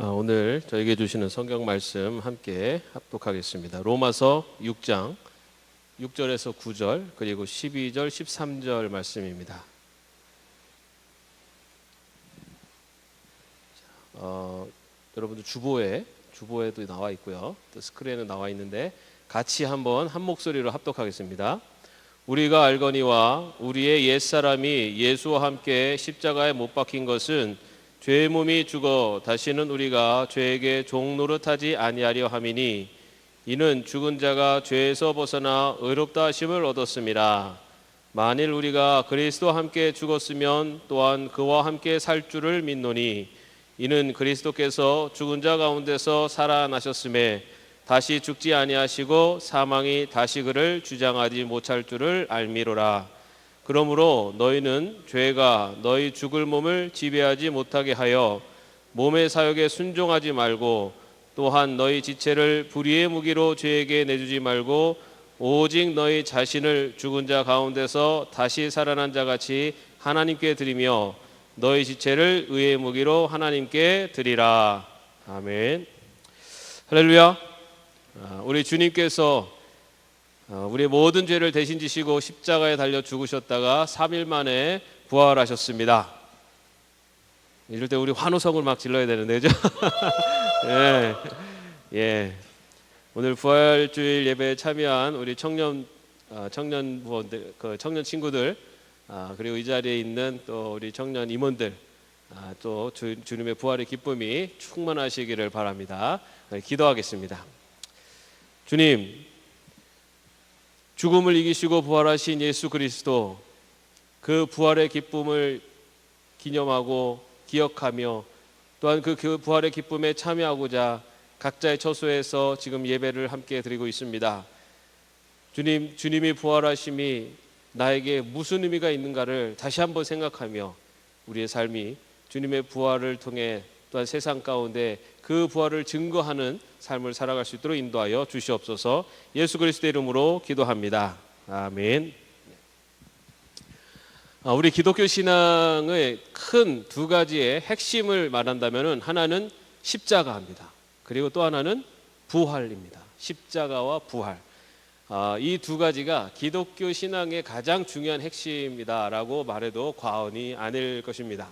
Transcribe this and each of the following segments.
오늘 저에게 주시는 성경 말씀 함께 합독하겠습니다. 로마서 6장 6절에서 9절 그리고 12절 13절 말씀입니다. 여러분들 주보에도 나와 있고요. 또 스크린에 나와 있는데 같이 한번 한 목소리로 합독하겠습니다. 우리가 알거니와 우리의 옛사람이 예수와 함께 십자가에 못 박힌 것은 죄의 몸이 죽어 다시는 우리가 죄에게 종노릇하지 아니하려 함이니 이는 죽은 자가 죄에서 벗어나 의롭다 하심을 얻었음이라. 만일 우리가 그리스도와 함께 죽었으면 또한 그와 함께 살 줄을 믿노니 이는 그리스도께서 죽은 자 가운데서 살아나셨음에 다시 죽지 아니하시고 사망이 다시 그를 주장하지 못할 줄을 알미로라. 그러므로 너희는 죄가 너희 죽을 몸을 지배하지 못하게 하여 몸의 사욕에 순종하지 말고 또한 너희 지체를 불의의 무기로 죄에게 내주지 말고 오직 너희 자신을 죽은 자 가운데서 다시 살아난 자같이 하나님께 드리며 너희 지체를 의의 무기로 하나님께 드리라. 아멘. 할렐루야. 우리 주님께서 우리의 모든 죄를 대신 지시고 십자가에 달려 죽으셨다가 3일 만에 부활하셨습니다. 이럴 때 우리 환호성을 막 질러야 되는데, 그죠? 예. 오늘 부활주일 예배에 참여한 우리 청년 부원들, 청년 친구들, 그리고 이 자리에 있는 또 우리 청년 임원들, 또 주님의 부활의 기쁨이 충만하시기를 바랍니다. 기도하겠습니다. 주님, 죽음을 이기시고 부활하신 예수 그리스도, 그 부활의 기쁨을 기념하고 기억하며 또한 그 부활의 기쁨에 참여하고자 각자의 처소에서 지금 예배를 함께 드리고 있습니다. 주님이 부활하심이 나에게 무슨 의미가 있는가를 다시 한번 생각하며 우리의 삶이 주님의 부활을 통해 또한 세상 가운데 그 부활을 증거하는 삶을 살아갈 수 있도록 인도하여 주시옵소서. 예수 그리스도의 이름으로 기도합니다. 아멘. 우리 기독교 신앙의 큰 두 가지의 핵심을 말한다면 하나는 십자가입니다. 그리고 또 하나는 부활입니다. 십자가와 부활. 이 두 가지가 기독교 신앙의 가장 중요한 핵심이다라고 말해도 과언이 아닐 것입니다.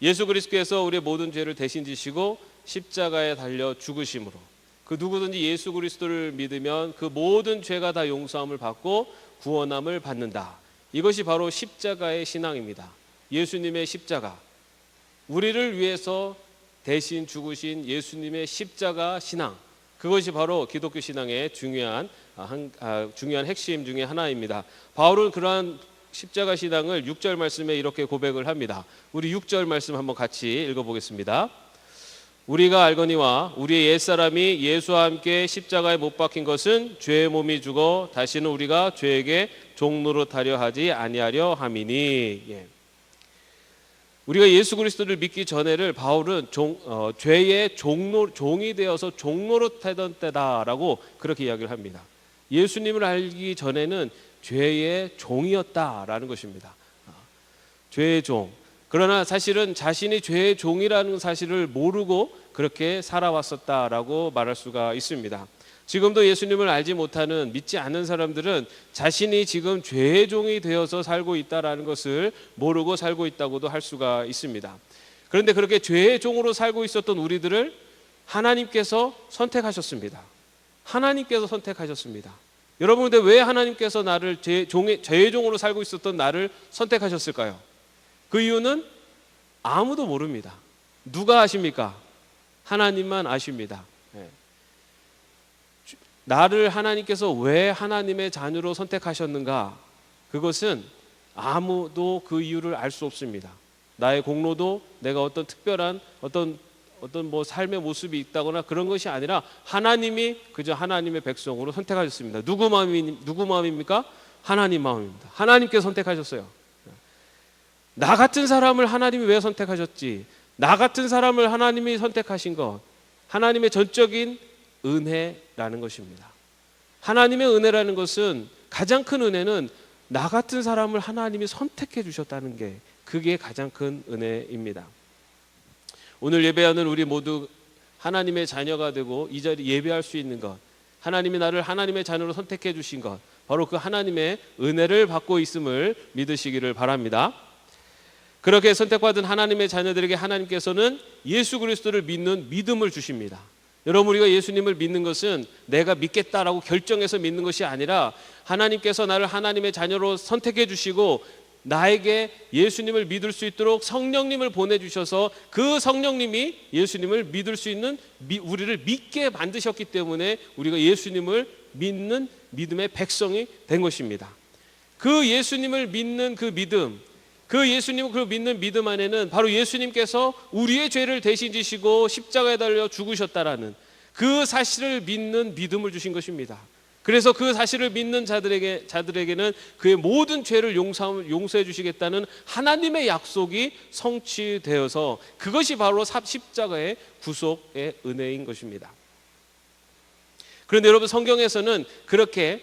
예수 그리스도께서 우리의 모든 죄를 대신 지시고 십자가에 달려 죽으심으로 그 누구든지 예수 그리스도를 믿으면 그 모든 죄가 다 용서함을 받고 구원함을 받는다. 이것이 바로 십자가의 신앙입니다. 예수님의 십자가, 우리를 위해서 대신 죽으신 예수님의 십자가 신앙, 그것이 바로 기독교 신앙의 중요한 핵심 중에 하나입니다. 바울은 그러한 십자가 신앙을 6절 말씀에 이렇게 고백을 합니다. 우리 6절 말씀 한번 같이 읽어보겠습니다. 우리가 알거니와 우리의 옛사람이 예수와 함께 십자가에 못 박힌 것은 죄의 몸이 죽어 다시는 우리가 죄에게 종노릇하려 하지 아니하려 함이니. 우리가 예수 그리스도를 믿기 전에를 바울은 죄의 종이 되어서 종노릇하던 때다라고 그렇게 이야기를 합니다. 예수님을 알기 전에는 죄의 종이었다라는 것입니다. 죄의 종. 그러나 사실은 자신이 죄의 종이라는 사실을 모르고 그렇게 살아왔었다라고 말할 수가 있습니다. 지금도 예수님을 알지 못하는 믿지 않는 사람들은 자신이 지금 죄의 종이 되어서 살고 있다라는 것을 모르고 살고 있다고도 할 수가 있습니다. 그런데 그렇게 죄의 종으로 살고 있었던 우리들을 하나님께서 선택하셨습니다. 하나님께서 선택하셨습니다. 여러분, 근데 왜 하나님께서 나를 죄의 종으로 살고 있었던 나를 선택하셨을까요? 그 이유는 아무도 모릅니다. 누가 아십니까? 하나님만 아십니다. 나를 하나님께서 왜 하나님의 자녀로 선택하셨는가? 그것은 아무도 그 이유를 알 수 없습니다. 나의 공로도 내가 어떤 특별한 어떤 삶의 모습이 있다거나 그런 것이 아니라 하나님이 그저 하나님의 백성으로 선택하셨습니다. 누구 마음입니까? 하나님 마음입니다. 하나님께서 선택하셨어요. 나 같은 사람을 하나님이 왜 선택하셨지? 나 같은 사람을 하나님이 선택하신 것, 하나님의 전적인 은혜라는 것입니다. 하나님의 은혜라는 것은, 가장 큰 은혜는 나 같은 사람을 하나님이 선택해 주셨다는 게, 그게 가장 큰 은혜입니다. 오늘 예배하는 우리 모두 하나님의 자녀가 되고 이 자리 예배할 수 있는 것, 하나님이 나를 하나님의 자녀로 선택해 주신 것, 바로 그 하나님의 은혜를 받고 있음을 믿으시기를 바랍니다. 그렇게 선택받은 하나님의 자녀들에게 하나님께서는 예수 그리스도를 믿는 믿음을 주십니다. 여러분, 우리가 예수님을 믿는 것은 내가 믿겠다라고 결정해서 믿는 것이 아니라 하나님께서 나를 하나님의 자녀로 선택해 주시고 나에게 예수님을 믿을 수 있도록 성령님을 보내주셔서 그 성령님이 예수님을 믿을 수 있는 우리를 믿게 만드셨기 때문에 우리가 예수님을 믿는 믿음의 백성이 된 것입니다. 그 예수님을 믿는 그 믿음, 그 예수님을 믿는 믿음 안에는 바로 예수님께서 우리의 죄를 대신 지시고 십자가에 달려 죽으셨다라는 그 사실을 믿는 믿음을 주신 것입니다. 그래서 그 사실을 믿는 자들에게는 그의 모든 죄를 용서해 주시겠다는 하나님의 약속이 성취되어서 그것이 바로 십자가의 구속의 은혜인 것입니다. 그런데 여러분, 성경에서는 그렇게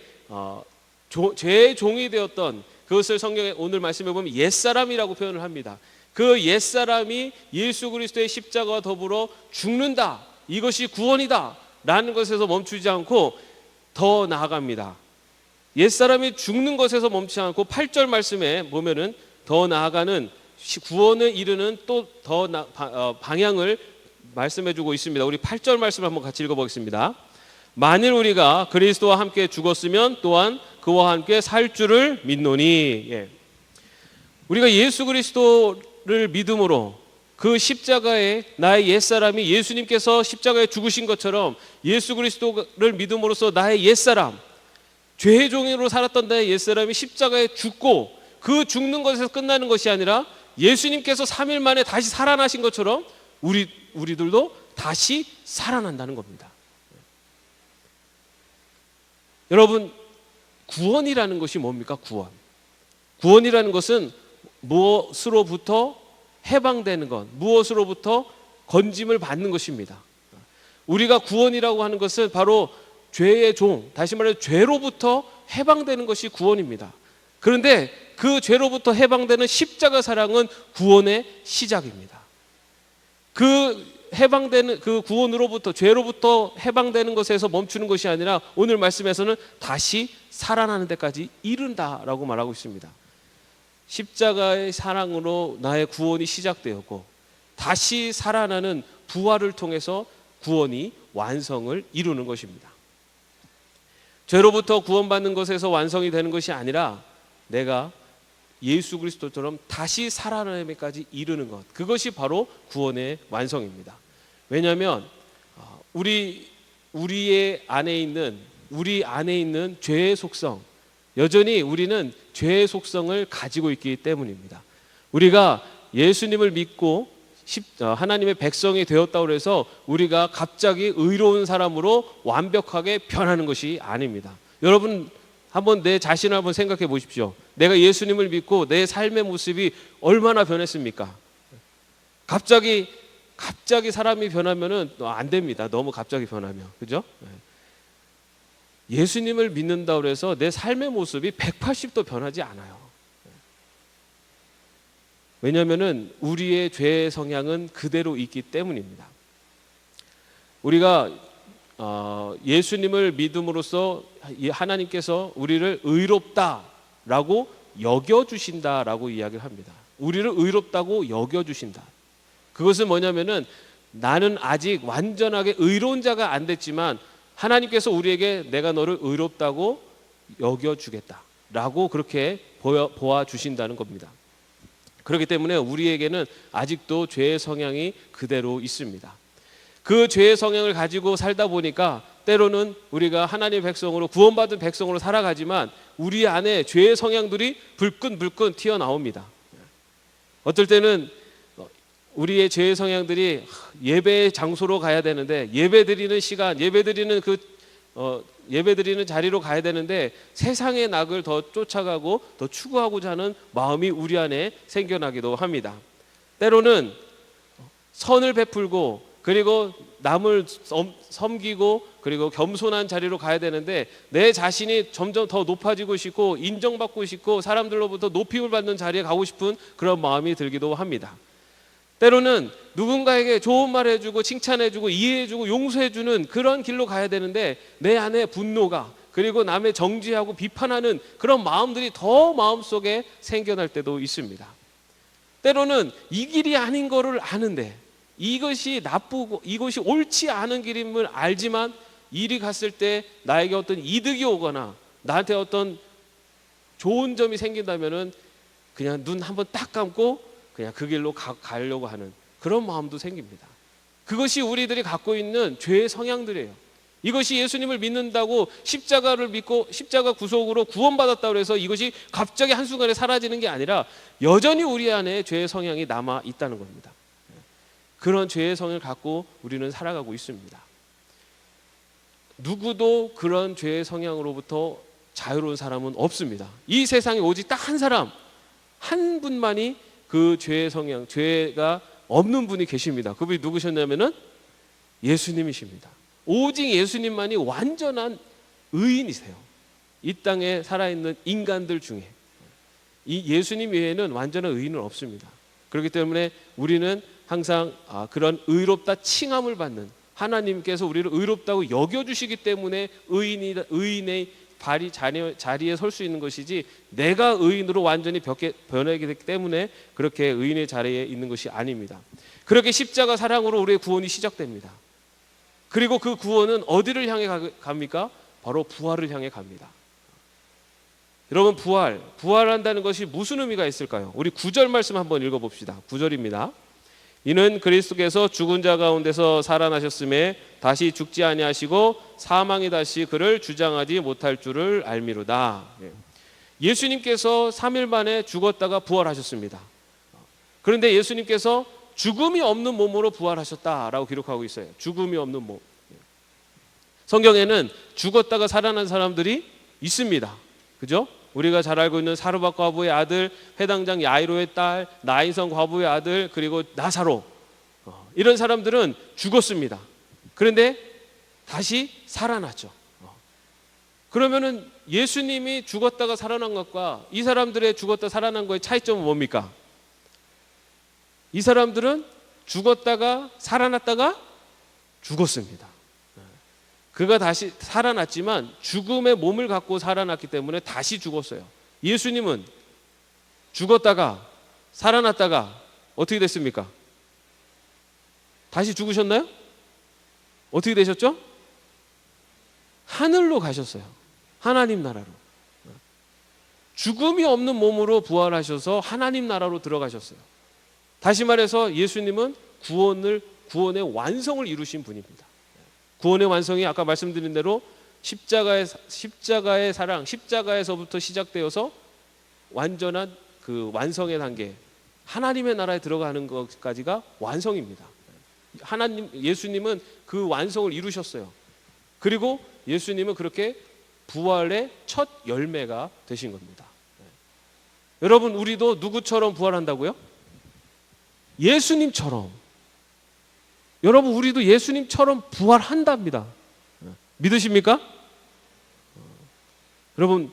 죄의 종이 되었던 그것을 성경에 오늘 말씀해 보면 옛사람이라고 표현을 합니다. 그 옛사람이 예수 그리스도의 십자가와 더불어 죽는다, 이것이 구원이다 라는 것에서 멈추지 않고 더 나아갑니다. 옛사람이 죽는 것에서 멈추지 않고 8절 말씀에 보면은 더 나아가는 구원에 이르는 또 더 방향을 말씀해 주고 있습니다. 우리 8절 말씀을 한번 같이 읽어보겠습니다. 만일 우리가 그리스도와 함께 죽었으면 또한 그와 함께 살 줄을 믿노니. 우리가 예수 그리스도를 믿음으로 그 십자가에 나의 옛사람이 예수님께서 십자가에 죽으신 것처럼 예수 그리스도를 믿음으로써 나의 옛사람, 죄의 종으로 살았던 나의 옛사람이 십자가에 죽고 그 죽는 것에서 끝나는 것이 아니라 예수님께서 3일 만에 다시 살아나신 것처럼 우리들도 다시 살아난다는 겁니다. 여러분, 구원이라는 것이 뭡니까? 구원이라는 것은 무엇으로부터 해방되는 것, 무엇으로부터 건짐을 받는 것입니다. 우리가 구원이라고 하는 것은 바로 죄의 종, 다시 말해 죄로부터 해방되는 것이 구원입니다. 그런데 그 죄로부터 해방되는 십자가 사랑은 구원의 시작입니다. 그 해방되는 그 구원으로부터, 죄로부터 해방되는 것에서 멈추는 것이 아니라 오늘 말씀에서는 다시 살아나는 데까지 이른다라고 말하고 있습니다. 십자가의 사랑으로 나의 구원이 시작되었고 다시 살아나는 부활을 통해서 구원이 완성을 이루는 것입니다. 죄로부터 구원받는 것에서 완성이 되는 것이 아니라 내가 예수 그리스도처럼 다시 살아남에까지 이르는 것, 그것이 바로 구원의 완성입니다. 왜냐하면 우리 안에 있는 죄의 속성, 여전히 우리는 죄의 속성을 가지고 있기 때문입니다. 우리가 예수님을 믿고 하나님의 백성이 되었다고 해서 우리가 갑자기 의로운 사람으로 완벽하게 변하는 것이 아닙니다. 여러분, 한번 내 자신을 한번 생각해 보십시오. 내가 예수님을 믿고 내 삶의 모습이 얼마나 변했습니까? 갑자기 사람이 변하면은 안 됩니다. 너무 갑자기 변하면, 그죠? 예수님을 믿는다고 해서 내 삶의 모습이 180도 변하지 않아요. 왜냐하면은 우리의 죄의 성향은 그대로 있기 때문입니다. 우리가 예수님을 믿음으로써 하나님께서 우리를 의롭다라고 여겨주신다라고 이야기를 합니다. 우리를 의롭다고 여겨주신다. 그것은 뭐냐면은 나는 아직 완전하게 의로운 자가 안 됐지만 하나님께서 우리에게 내가 너를 의롭다고 여겨주겠다라고 그렇게 보아주신다는 겁니다. 그렇기 때문에 우리에게는 아직도 죄의 성향이 그대로 있습니다. 그 죄의 성향을 가지고 살다 보니까 때로는 우리가 하나님의 백성으로 구원받은 백성으로 살아가지만 우리 안에 죄의 성향들이 불끈불끈 튀어나옵니다. 어떨 때는 우리의 죄의 성향들이 예배 장소로 가야 되는데 예배드리는 시간, 예배드리는 자리로 가야 되는데 세상의 낙을 더 쫓아가고 더 추구하고자 하는 마음이 우리 안에 생겨나기도 합니다. 때로는 선을 베풀고 그리고 남을 섬기고 그리고 겸손한 자리로 가야 되는데 내 자신이 점점 더 높아지고 싶고 인정받고 싶고 사람들로부터 높임을 받는 자리에 가고 싶은 그런 마음이 들기도 합니다. 때로는 누군가에게 좋은 말 해주고 칭찬해주고 이해해주고 용서해주는 그런 길로 가야 되는데 내 안에 분노가 그리고 남의 정죄하고 비판하는 그런 마음들이 더 마음속에 생겨날 때도 있습니다. 때로는 이 길이 아닌 거를 아는데 이것이 나쁘고 이것이 옳지 않은 길임을 알지만 일이 갔을 때 나에게 어떤 이득이 오거나 나한테 어떤 좋은 점이 생긴다면은 그냥 눈 한번 딱 감고 그냥 그 길로 가려고 하는 그런 마음도 생깁니다. 그것이 우리들이 갖고 있는 죄의 성향들이에요. 이것이 예수님을 믿는다고 십자가를 믿고 십자가 구속으로 구원받았다고 해서 이것이 갑자기 한순간에 사라지는 게 아니라 여전히 우리 안에 죄의 성향이 남아 있다는 겁니다. 그런 죄의 성향을 갖고 우리는 살아가고 있습니다. 누구도 그런 죄의 성향으로부터 자유로운 사람은 없습니다. 이 세상에 오직 딱 한 사람, 한 분만이 그 죄의 성향, 죄가 없는 분이 계십니다. 그분이 누구셨냐면은 예수님이십니다. 오직 예수님만이 완전한 의인이세요. 이 땅에 살아있는 인간들 중에 이 예수님 외에는 완전한 의인은 없습니다. 그렇기 때문에 우리는 항상 그런 의롭다 칭함을 받는 하나님께서 우리를 의롭다고 여겨주시기 때문에 의인의 자리에 설 수 있는 것이지 내가 의인으로 완전히 변하게 됐기 때문에 그렇게 의인의 자리에 있는 것이 아닙니다. 그렇게 십자가 사랑으로 우리의 구원이 시작됩니다. 그리고 그 구원은 어디를 향해 갑니까? 바로 부활을 향해 갑니다. 여러분 부활한다는 것이 무슨 의미가 있을까요? 우리 9절 말씀 한번 읽어봅시다. 9절입니다. 이는 그리스도께서 죽은 자 가운데서 살아나셨음에 다시 죽지 아니하시고 사망이 다시 그를 주장하지 못할 줄을 알미로다. 예수님께서 3일 만에 죽었다가 부활하셨습니다. 그런데 예수님께서 죽음이 없는 몸으로 부활하셨다라고 기록하고 있어요. 죽음이 없는 몸. 성경에는 죽었다가 살아난 사람들이 있습니다. 그죠? 우리가 잘 알고 있는 사르밧 과부의 아들, 회당장 야이로의 딸, 나인성 과부의 아들, 그리고 나사로, 이런 사람들은 죽었습니다. 그런데 다시 살아났죠. 그러면은 예수님이 죽었다가 살아난 것과 이 사람들의 죽었다 살아난 거의 차이점은 뭡니까? 이 사람들은 죽었다가 살아났다가 죽었습니다. 그가 다시 살아났지만 죽음의 몸을 갖고 살아났기 때문에 다시 죽었어요. 예수님은 죽었다가 살아났다가 어떻게 됐습니까? 다시 죽으셨나요? 어떻게 되셨죠? 하늘로 가셨어요. 하나님 나라로. 죽음이 없는 몸으로 부활하셔서 하나님 나라로 들어가셨어요. 다시 말해서 예수님은 구원의 완성을 이루신 분입니다. 구원의 완성이 아까 말씀드린 대로 십자가의 사랑, 십자가에서부터 시작되어서 완전한 그 완성의 단계, 하나님의 나라에 들어가는 것까지가 완성입니다. 예수님은 그 완성을 이루셨어요. 그리고 예수님은 그렇게 부활의 첫 열매가 되신 겁니다. 여러분, 우리도 누구처럼 부활한다고요? 예수님처럼. 여러분, 우리도 예수님처럼 부활한답니다. 믿으십니까? 여러분,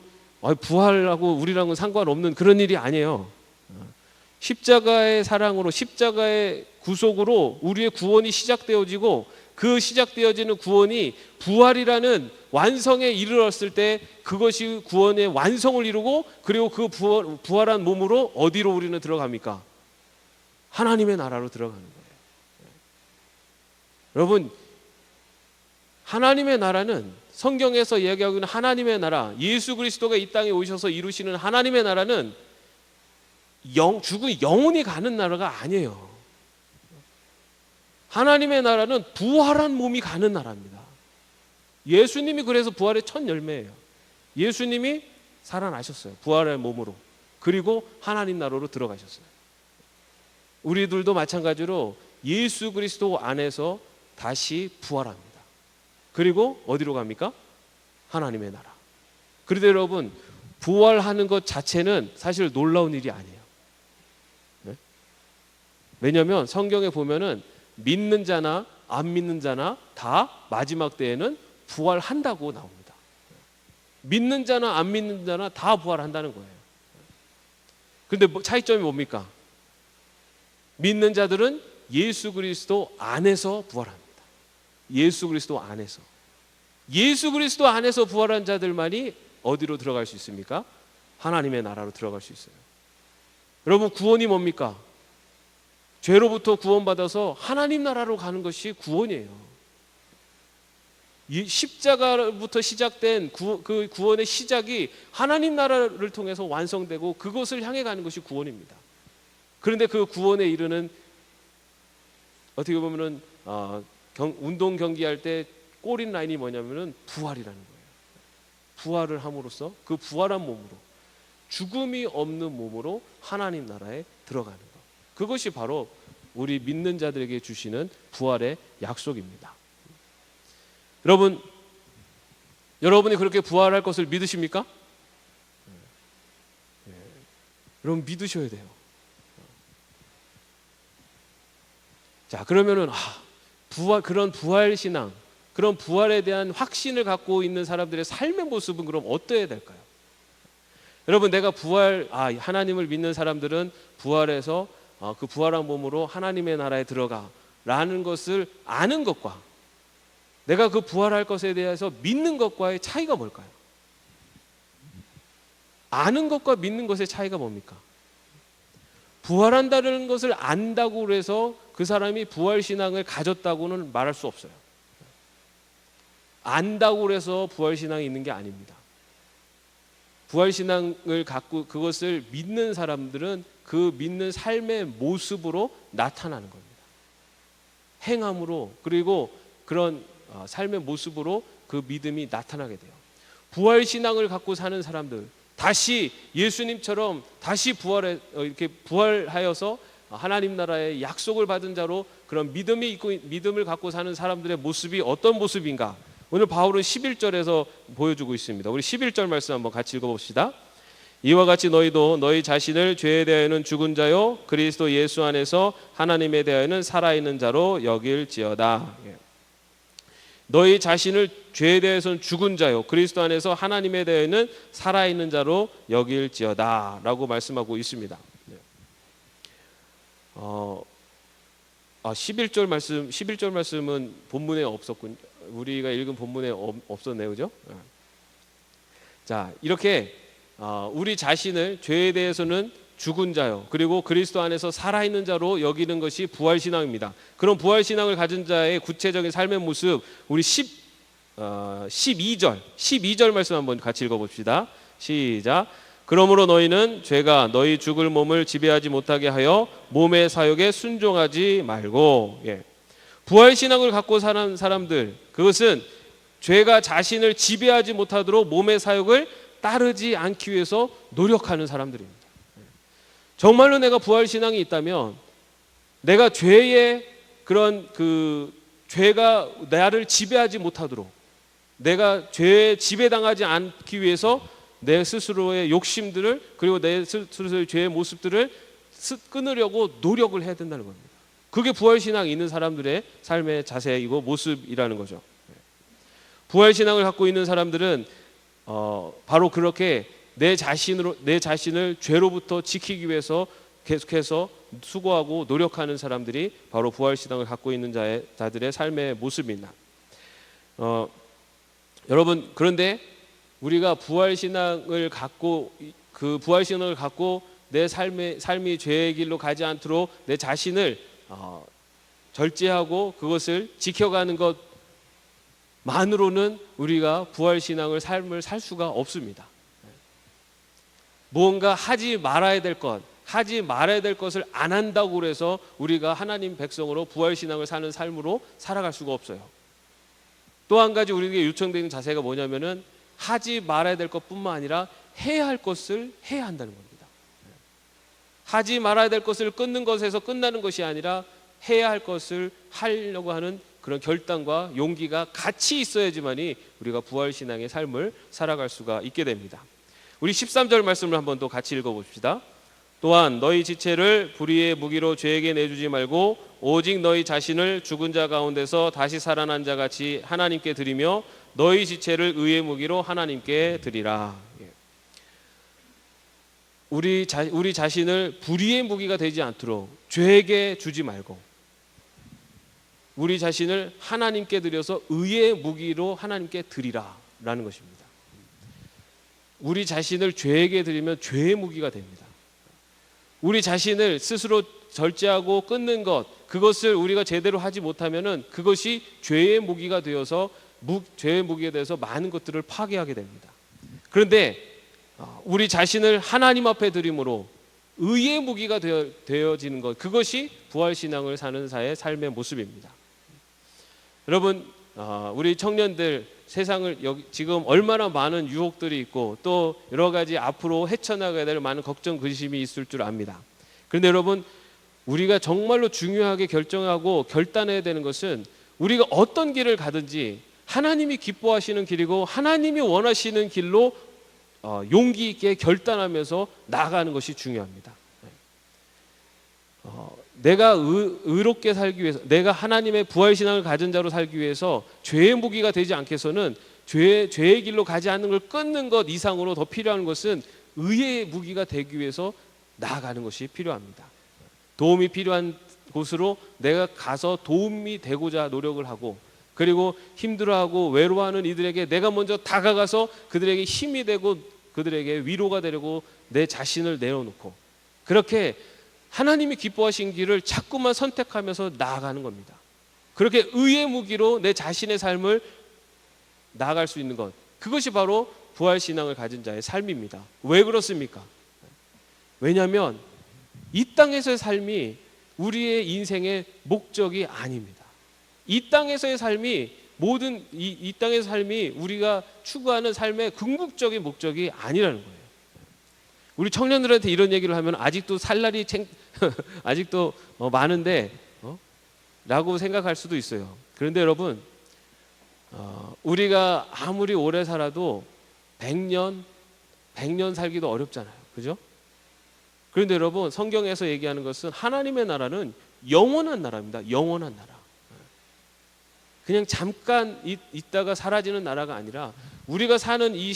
부활하고 우리랑은 상관없는 그런 일이 아니에요. 십자가의 사랑으로, 십자가의 구속으로 우리의 구원이 시작되어지고 그 시작되어지는 구원이 부활이라는 완성에 이르렀을 때 그것이 구원의 완성을 이루고 그리고 그 부활한 몸으로 어디로 우리는 들어갑니까? 하나님의 나라로 들어가는 거예요. 여러분, 하나님의 나라는 성경에서 이야기하고 있는 하나님의 나라, 예수 그리스도가 이 땅에 오셔서 이루시는 하나님의 나라는 죽은 영혼이 가는 나라가 아니에요. 하나님의 나라는 부활한 몸이 가는 나라입니다. 예수님이 그래서 부활의 첫 열매예요. 예수님이 살아나셨어요. 부활의 몸으로. 그리고 하나님 나라로 들어가셨어요. 우리들도 마찬가지로 예수 그리스도 안에서 다시 부활합니다. 그리고 어디로 갑니까? 하나님의 나라. 그런데 여러분, 부활하는 것 자체는 사실 놀라운 일이 아니에요. 네? 왜냐하면 성경에 보면은 믿는 자나 안 믿는 자나 다 마지막 때에는 부활한다고 나옵니다. 믿는 자나 안 믿는 자나 다 부활한다는 거예요. 그런데 차이점이 뭡니까? 믿는 자들은 예수 그리스도 안에서 부활합니다. 예수 그리스도 안에서. 예수 그리스도 안에서 부활한 자들만이 어디로 들어갈 수 있습니까? 하나님의 나라로 들어갈 수 있어요. 여러분, 구원이 뭡니까? 죄로부터 구원받아서 하나님 나라로 가는 것이 구원이에요. 이 십자가부터 시작된 그 구원의 시작이 하나님 나라를 통해서 완성되고 그것을 향해 가는 것이 구원입니다. 그런데 그 구원에 이르는, 어떻게 보면은 운동 경기할 때 골인 라인이 뭐냐면은 부활이라는 거예요. 부활을 함으로써 그 부활한 몸으로, 죽음이 없는 몸으로 하나님 나라에 들어가는 것. 그것이 바로 우리 믿는 자들에게 주시는 부활의 약속입니다. 여러분이 그렇게 부활할 것을 믿으십니까? 여러분, 믿으셔야 돼요. 자, 그러면은 그런 부활 신앙, 그런 부활에 대한 확신을 갖고 있는 사람들의 삶의 모습은 그럼 어떠해야 될까요? 여러분, 내가 하나님을 믿는 사람들은 부활해서 그 부활한 몸으로 하나님의 나라에 들어가라는 것을 아는 것과 내가 그 부활할 것에 대해서 믿는 것과의 차이가 뭘까요? 아는 것과 믿는 것의 차이가 뭡니까? 부활한다는 것을 안다고 해서 그 사람이 부활신앙을 가졌다고는 말할 수 없어요. 안다고 해서 부활신앙이 있는 게 아닙니다. 부활신앙을 갖고 그것을 믿는 사람들은 그 믿는 삶의 모습으로 나타나는 겁니다. 행함으로, 그리고 그런 삶의 모습으로 그 믿음이 나타나게 돼요. 부활신앙을 갖고 사는 사람들, 다시 예수님처럼 다시 이렇게 부활하여서 하나님 나라의 약속을 받은 자로 그런 믿음을 갖고 사는 사람들의 모습이 어떤 모습인가? 오늘 바울은 11절에서 보여주고 있습니다. 우리 11절 말씀 한번 같이 읽어봅시다. 이와 같이 너희도 너희 자신을 죄에 대하여는 죽은 자요 그리스도 예수 안에서 하나님에 대하여는 살아있는 자로 여길지어다. 너희 자신을 죄에 대해서는 죽은 자요 그리스도 안에서 하나님에 대해서는 살아있는 자로 여길지어다 라고 말씀하고 있습니다. 11절 말씀은 본문에 없었군요. 우리가 읽은 본문에 없었네요, 그죠? 자, 이렇게 우리 자신을 죄에 대해서는 죽은 자요 그리고 그리스도 안에서 살아있는 자로 여기는 것이 부활신앙입니다. 그런 부활신앙을 가진 자의 구체적인 삶의 모습, 우리 12절 말씀 한번 같이 읽어봅시다. 시작. 그러므로 너희는 죄가 너희 죽을 몸을 지배하지 못하게 하여 몸의 사욕에 순종하지 말고. 부활신앙을 갖고 사는 사람들, 그것은 죄가 자신을 지배하지 못하도록 몸의 사욕을 따르지 않기 위해서 노력하는 사람들입니다. 정말로 내가 부활신앙이 있다면 내가 죄가 나를 지배하지 못하도록, 내가 죄에 지배당하지 않기 위해서 내 스스로의 욕심들을, 그리고 내 스스로의 죄의 모습들을 끊으려고 노력을 해야 된다는 겁니다. 그게 부활신앙이 있는 사람들의 삶의 자세이고 모습이라는 거죠. 부활신앙을 갖고 있는 사람들은 바로 그렇게 내 자신을 죄로부터 지키기 위해서 계속해서 수고하고 노력하는 사람들이 바로 부활신앙을 갖고 있는 자들의 삶의 모습입니다. 여러분, 그런데 우리가 부활신앙을 갖고 내 삶이 죄의 길로 가지 않도록 내 자신을 절제하고 그것을 지켜가는 것만으로는 우리가 부활신앙을 삶을 살 수가 없습니다. 무언가 하지 말아야 될 것을 안 한다고 해서 우리가 하나님 백성으로 부활신앙을 사는 삶으로 살아갈 수가 없어요. 또 한 가지 우리에게 요청되는 자세가 뭐냐면은 하지 말아야 될 것뿐만 아니라 해야 할 것을 해야 한다는 겁니다. 하지 말아야 될 것을 끊는 것에서 끝나는 것이 아니라 해야 할 것을 하려고 하는 그런 결단과 용기가 같이 있어야지만이 우리가 부활신앙의 삶을 살아갈 수가 있게 됩니다. 우리 13절 말씀을 한번 또 같이 읽어봅시다. 또한 너희 지체를 불의의 무기로 죄에게 내주지 말고 오직 너희 자신을 죽은 자 가운데서 다시 살아난 자 같이 하나님께 드리며 너희 지체를 의의 무기로 하나님께 드리라. 우리 자신을 불의의 무기가 되지 않도록 죄에게 주지 말고 우리 자신을 하나님께 드려서 의의 무기로 하나님께 드리라라는 것입니다. 우리 자신을 죄에게 드리면 죄의 무기가 됩니다. 우리 자신을 스스로 절제하고 끊는 것, 그것을 우리가 제대로 하지 못하면은 그것이 죄의 무기가 되어서 죄의 무기에 대해서 많은 것들을 파괴하게 됩니다. 그런데 우리 자신을 하나님 앞에 드림으로 의의 무기가 되어지는 것, 그것이 부활신앙을 사는 자의 삶의 모습입니다. 여러분, 우리 청년들 세상을 지금 얼마나 많은 유혹들이 있고 또 여러 가지 앞으로 헤쳐나가야 될 많은 걱정 근심이 있을 줄 압니다. 그런데 여러분, 우리가 정말로 중요하게 결정하고 결단해야 되는 것은 우리가 어떤 길을 가든지 하나님이 기뻐하시는 길이고 하나님이 원하시는 길로 용기 있게 결단하면서 나아가는 것이 중요합니다. 내가 의롭게 살기 위해서, 내가 하나님의 부활신앙을 가진 자로 살기 위해서 죄의 무기가 되지 않겠어는 죄의 길로 가지 않는 걸 끊는 것 이상으로 더 필요한 것은 의의 무기가 되기 위해서 나아가는 것이 필요합니다. 도움이 필요한 곳으로 내가 가서 도움이 되고자 노력을 하고, 그리고 힘들어하고 외로워하는 이들에게 내가 먼저 다가가서 그들에게 힘이 되고 그들에게 위로가 되려고 내 자신을 내어놓고, 그렇게 하나님이 기뻐하신 길을 자꾸만 선택하면서 나아가는 겁니다. 그렇게 의의 무기로 내 자신의 삶을 나아갈 수 있는 것, 그것이 바로 부활신앙을 가진 자의 삶입니다. 왜 그렇습니까? 왜냐하면 이 땅에서의 삶이 우리의 인생의 목적이 아닙니다. 이 땅에서의 삶이 이 땅의 삶이 우리가 추구하는 삶의 궁극적인 목적이 아니라는 거예요. 우리 청년들한테 이런 얘기를 하면 아직도 살 날이 아직도 많은데 라고 생각할 수도 있어요. 그런데 여러분, 우리가 아무리 오래 살아도 100년 살기도 어렵잖아요. 그죠? 그런데 여러분, 성경에서 얘기하는 것은 하나님의 나라는 영원한 나라입니다. 영원한 나라. 그냥 잠깐 있다가 사라지는 나라가 아니라, 우리가 사는 이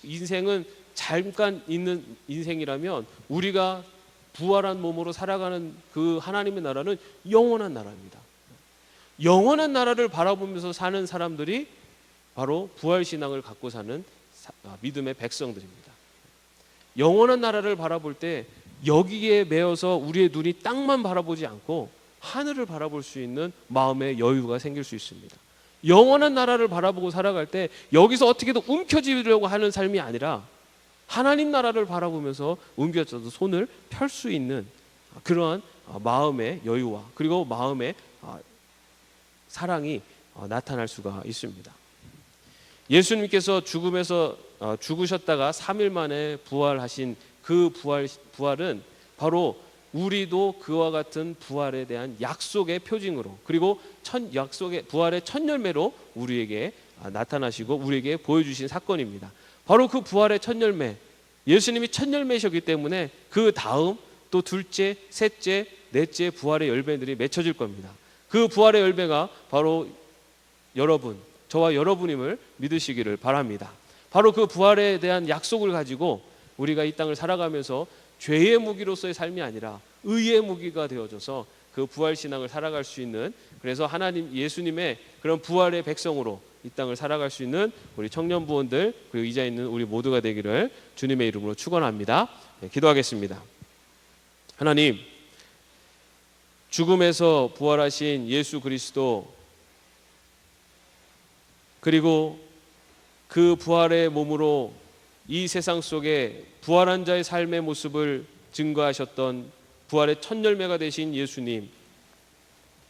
인생은 잠깐 있는 인생이라면 우리가 부활한 몸으로 살아가는 그 하나님의 나라는 영원한 나라입니다. 영원한 나라를 바라보면서 사는 사람들이 바로 부활신앙을 갖고 사는 믿음의 백성들입니다. 영원한 나라를 바라볼 때 여기에 매여서 우리의 눈이 땅만 바라보지 않고 하늘을 바라볼 수 있는 마음의 여유가 생길 수 있습니다. 영원한 나라를 바라보고 살아갈 때 여기서 어떻게든 움켜쥐려고 하는 삶이 아니라 하나님 나라를 바라보면서 움켜쥐어도 손을 펼 수 있는 그러한 마음의 여유와 그리고 마음의 사랑이 나타날 수가 있습니다. 예수님께서 죽음에서 죽으셨다가 3일 만에 부활하신 그 부활은 바로 우리도 그와 같은 부활에 대한 약속의 표징으로, 그리고 약속의 부활의 첫 열매로 우리에게 나타나시고 우리에게 보여주신 사건입니다. 바로 그 부활의 첫 열매, 예수님이 첫 열매셨기 때문에 그 다음 또 둘째, 셋째, 넷째 부활의 열매들이 맺혀질 겁니다. 그 부활의 열매가 바로 여러분, 저와 여러분임을 믿으시기를 바랍니다. 바로 그 부활에 대한 약속을 가지고 우리가 이 땅을 살아가면서 죄의 무기로서의 삶이 아니라 의의 무기가 되어져서 그 부활신앙을 살아갈 수 있는, 그래서 하나님 예수님의 그런 부활의 백성으로 이 땅을 살아갈 수 있는 우리 청년부원들, 그리고 이자 있는 우리 모두가 되기를 주님의 이름으로 축원합니다. 기도하겠습니다. 하나님, 죽음에서 부활하신 예수 그리스도, 그리고 그 부활의 몸으로 이 세상 속에 부활한 자의 삶의 모습을 증거하셨던 부활의 첫 열매가 되신 예수님,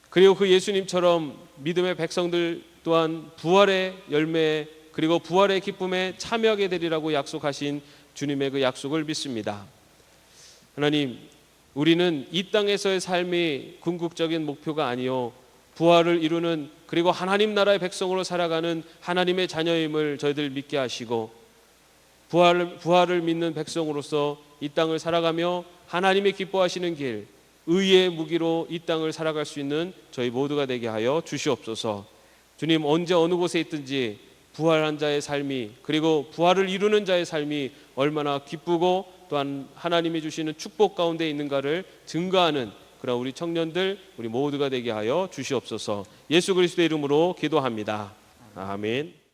그리고 그 예수님처럼 믿음의 백성들 또한 부활의 열매 그리고 부활의 기쁨에 참여하게 되리라고 약속하신 주님의 그 약속을 믿습니다. 하나님, 우리는 이 땅에서의 삶이 궁극적인 목표가 아니요 부활을 이루는, 그리고 하나님 나라의 백성으로 살아가는 하나님의 자녀임을 저희들 믿게 하시고, 부활을 믿는 백성으로서 이 땅을 살아가며 하나님의 기뻐하시는 길, 의의 무기로 이 땅을 살아갈 수 있는 저희 모두가 되게 하여 주시옵소서. 주님, 언제 어느 곳에 있든지 부활한 자의 삶이, 그리고 부활을 이루는 자의 삶이 얼마나 기쁘고 또한 하나님이 주시는 축복 가운데 있는가를 증거하는 그런 우리 청년들 우리 모두가 되게 하여 주시옵소서. 예수 그리스도의 이름으로 기도합니다. 아멘.